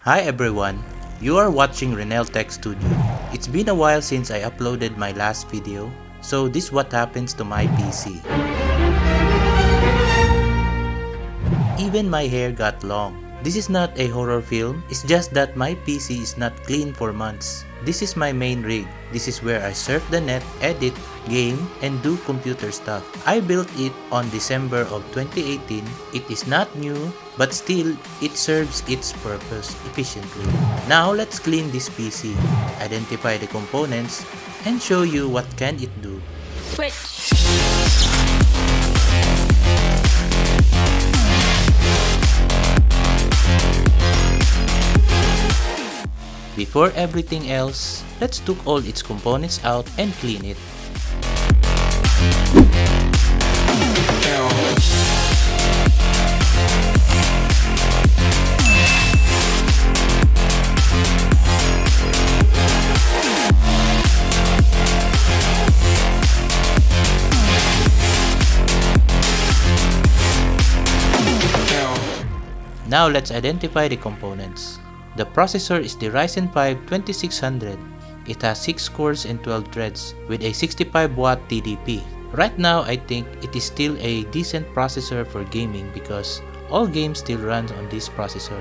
Hi everyone, you are watching Renel Tech Studio. It's been a while since I uploaded my last video, so this is what happens to my PC. Even my hair got long. This is not a horror film, it's just that my PC is not clean for months. This is my main rig. This is where I surf the net, edit, game, and do computer stuff. I built it on December of 2018. It is not new, but still, it serves its purpose efficiently. Now let's clean this PC, identify the components, and show you what can it do. Switch. Before everything else, let's take all its components out and clean it. Now let's identify the components. The processor is the Ryzen 5 2600. It has 6 cores and 12 threads with a 65W TDP. Right now, I think it is still a decent processor for gaming because all games still run on this processor.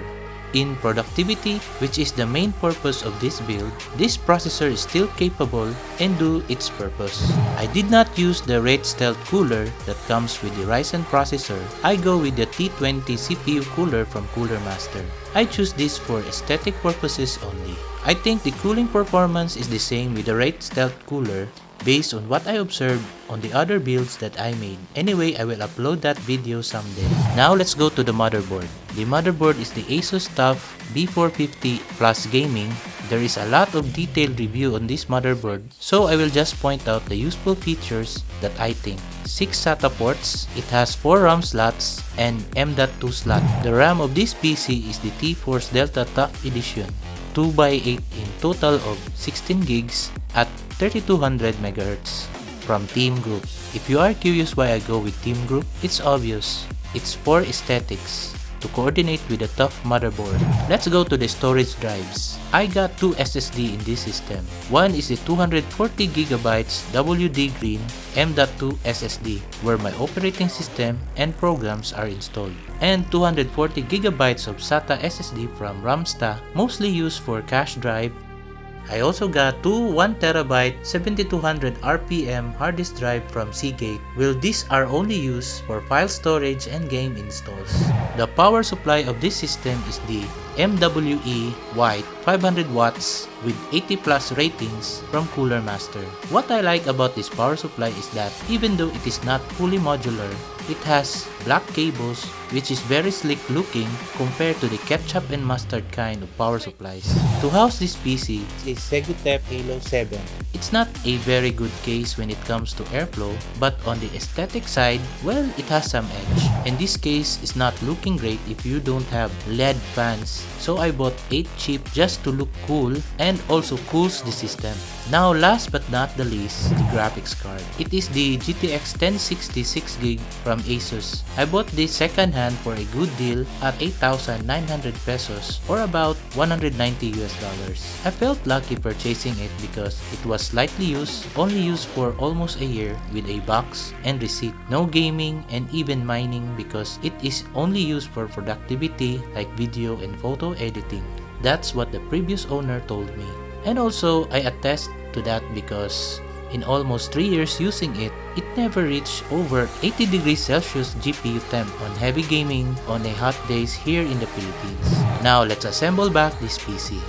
In productivity, which is the main purpose of this build, this processor is still capable and do its purpose. I did not use the Wraith Stealth cooler that comes with the Ryzen processor. I go with the T20 CPU cooler from Cooler Master. I choose this for aesthetic purposes only. I think the cooling performance is the same with the Wraith Stealth cooler based on what I observed on the other builds that I made. Anyway, I will upload that video someday. Now let's go to the motherboard. The motherboard is the Asus TUF B450 Plus Gaming. There is a lot of detailed review on this motherboard, so I will just point out the useful features that I think. 6 SATA ports, it has 4 RAM slots and M.2 slot. The RAM of this PC is the T-Force Delta TUF Edition, 2x8 in total of 16 gigs at 3200 MHz from Team Group. If you are curious why I go with Team Group, it's obvious. It's for aesthetics to coordinate with the TUF motherboard. Let's go to the storage drives. I got 2 SSD in this system. One is the 240GB WD Green M.2 SSD where my operating system and programs are installed, and 240GB of SATA SSD from Ramsta, mostly used for cache drive. I also got 2 1TB 7200 RPM hard disk drive from Seagate. Well, these are only used for file storage and game installs. The power supply of this system is the MWE White 500 watts with 80 plus ratings from Cooler Master. What I like about this power supply is that even though it is not fully modular, it has black cables which is very slick looking compared to the ketchup and mustard kind of power supplies. To house this PC is Segutep Halo 7. It's not a very good case when it comes to airflow, but on the aesthetic side, well, it has some edge. And this case is not looking great if you don't have LED fans, so I bought 8 cheap just to look cool and also cools the system. Now last but not the least, the graphics card. It is the GTX 1060 6GB from Asus. I bought this second hand for a good deal at 8,900 pesos or about $190 US. I felt lucky purchasing it because it was slightly used, only used for almost a year with a box and receipt. No gaming and even mining because it is only used for productivity like video and photo editing. That's what the previous owner told me. And also, I attest to that because in almost 3 years using it, it never reached over 80 degrees Celsius GPU temp on heavy gaming on a hot days here in the Philippines. Now let's assemble back this PC.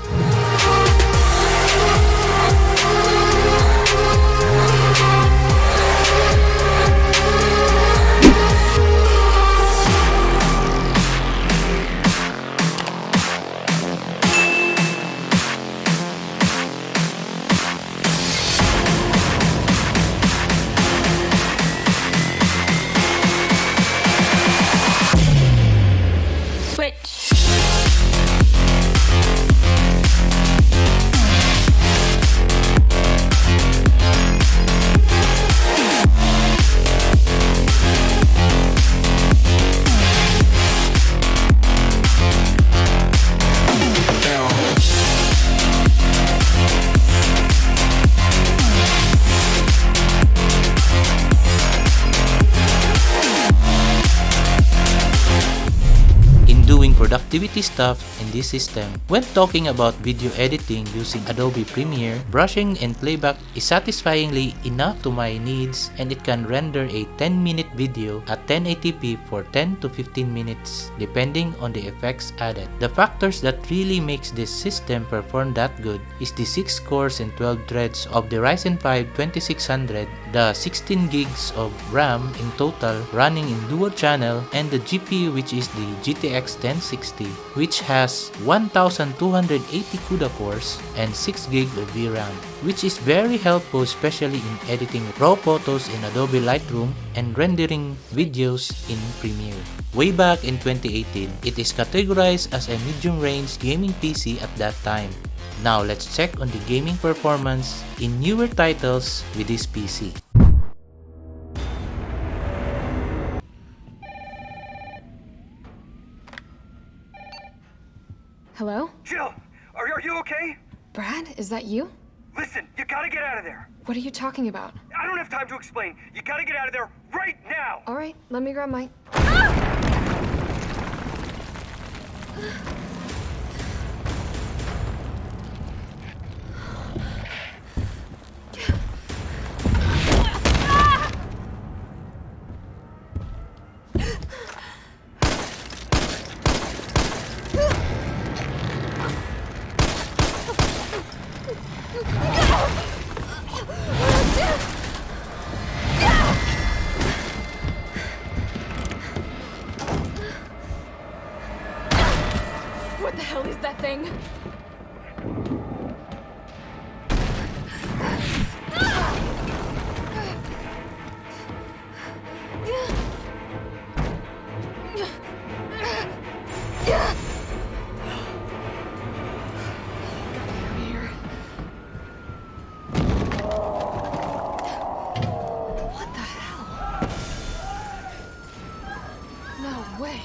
Switch. productivity stuff in this system. When talking about video editing using Adobe Premiere, brushing and playback is satisfyingly enough to my needs, and it can render a 10-minute video at 1080p for 10 to 15 minutes depending on the effects added. The factors that really makes this system perform that good is the 6 cores and 12 threads of the Ryzen 5 2600, the 16 gigs of RAM in total running in dual channel, and the GPU, which is the GTX 1060, which has 1280 CUDA cores and 6 GB of VRAM, which is very helpful especially in editing raw photos in Adobe Lightroom and rendering videos in Premiere. Way back in 2018, it is categorized as a medium-range gaming PC at that time. Now let's check on the gaming performance in newer titles with this PC. Hello? Jill, are you okay? Brad, is that you? Listen, you gotta get out of there. What are you talking about? I don't have time to explain. You gotta get out of there right now. All right, let me grab my... What the hell is that thing? What the hell? No way.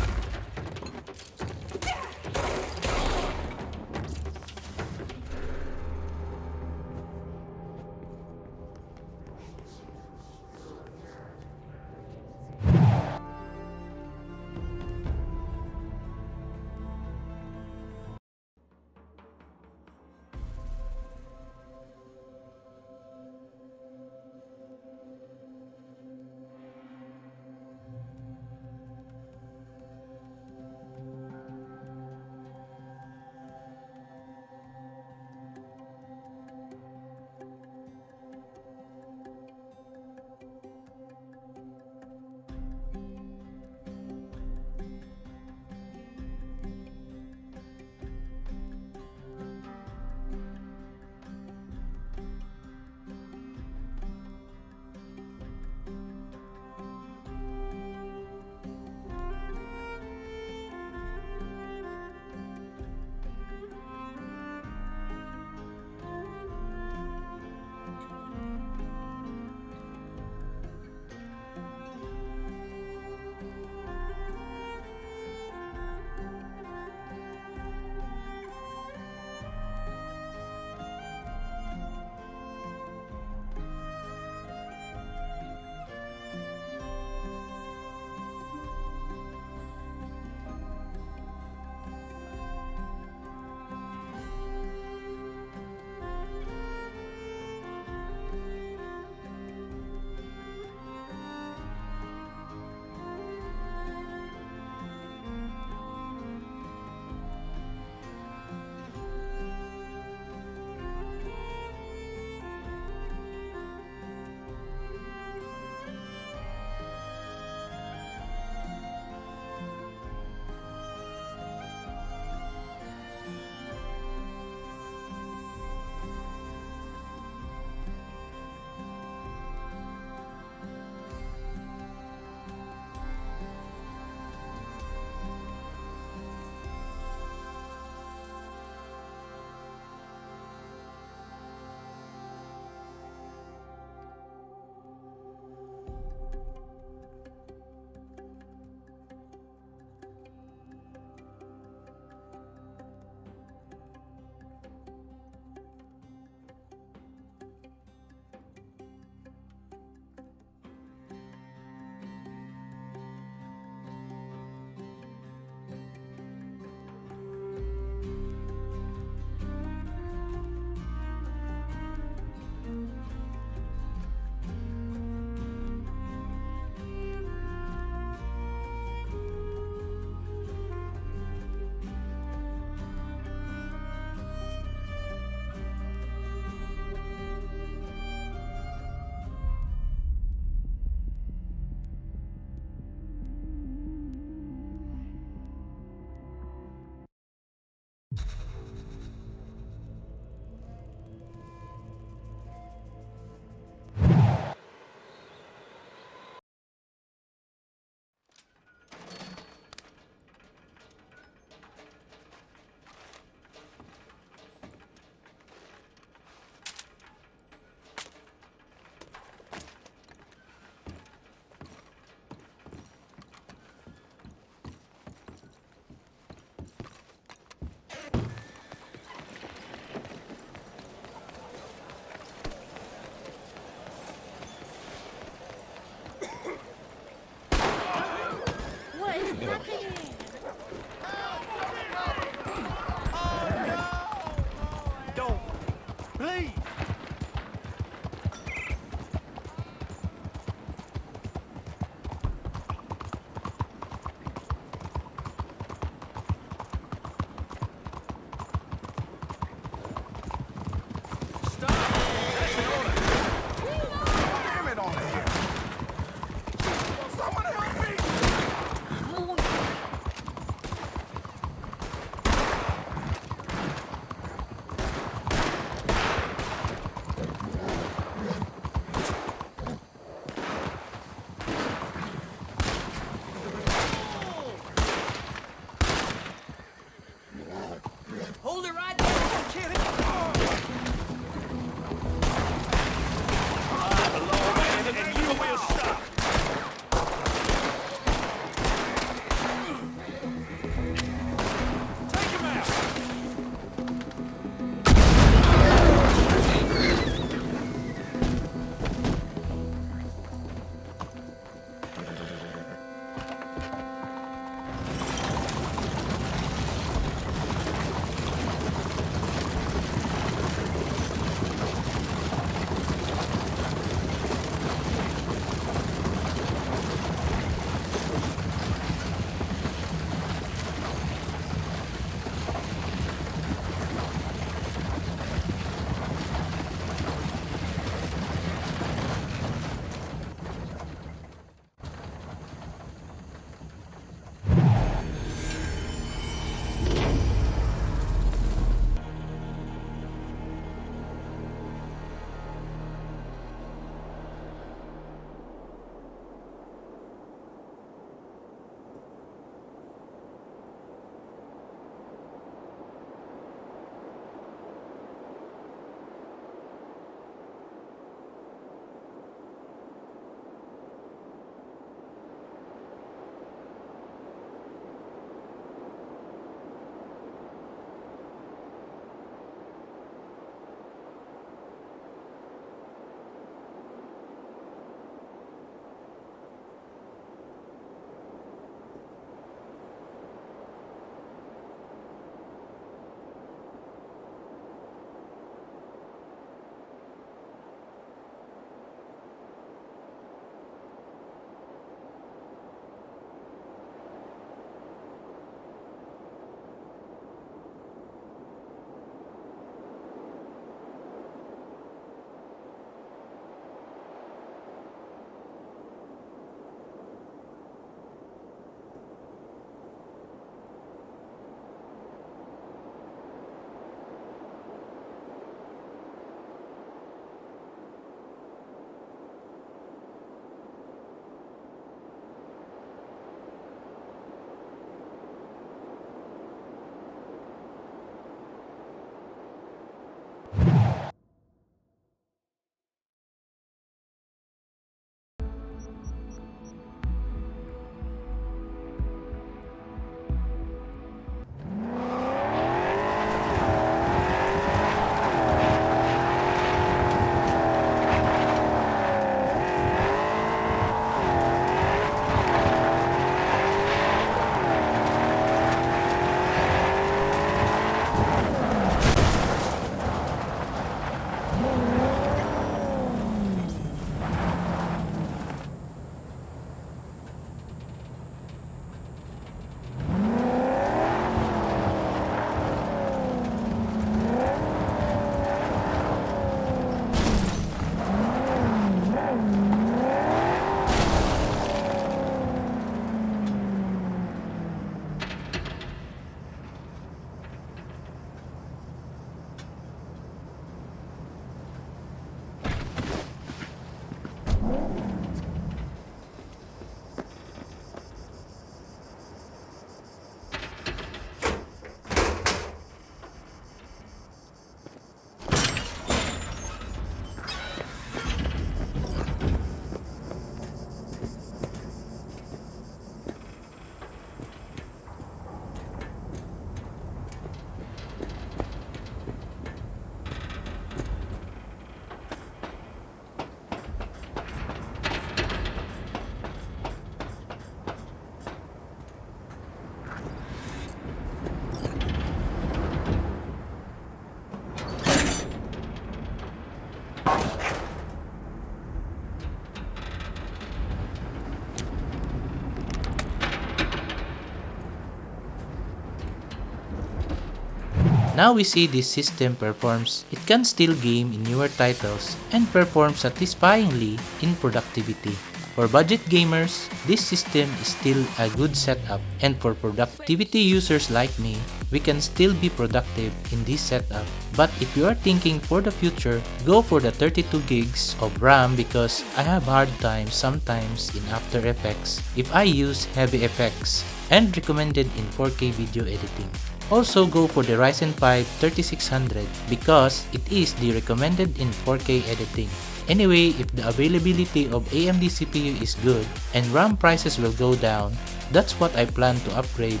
Now we see this system performs. It can still game in newer titles and perform satisfyingly in productivity. For budget gamers, this system is still a good setup, and for productivity users like me, we can still be productive in this setup. But if you are thinking for the future, go for the 32 gigs of RAM because I have hard time sometimes in After Effects if I use heavy effects, and recommended in 4K video editing. Also go for the Ryzen 5 3600 because it is the recommended in 4K editing. Anyway, if the availability of AMD CPU is good and RAM prices will go down, that's what I plan to upgrade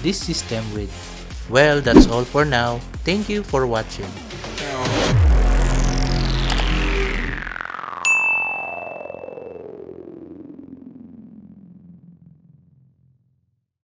this system with. Well, that's all for now. Thank you for watching.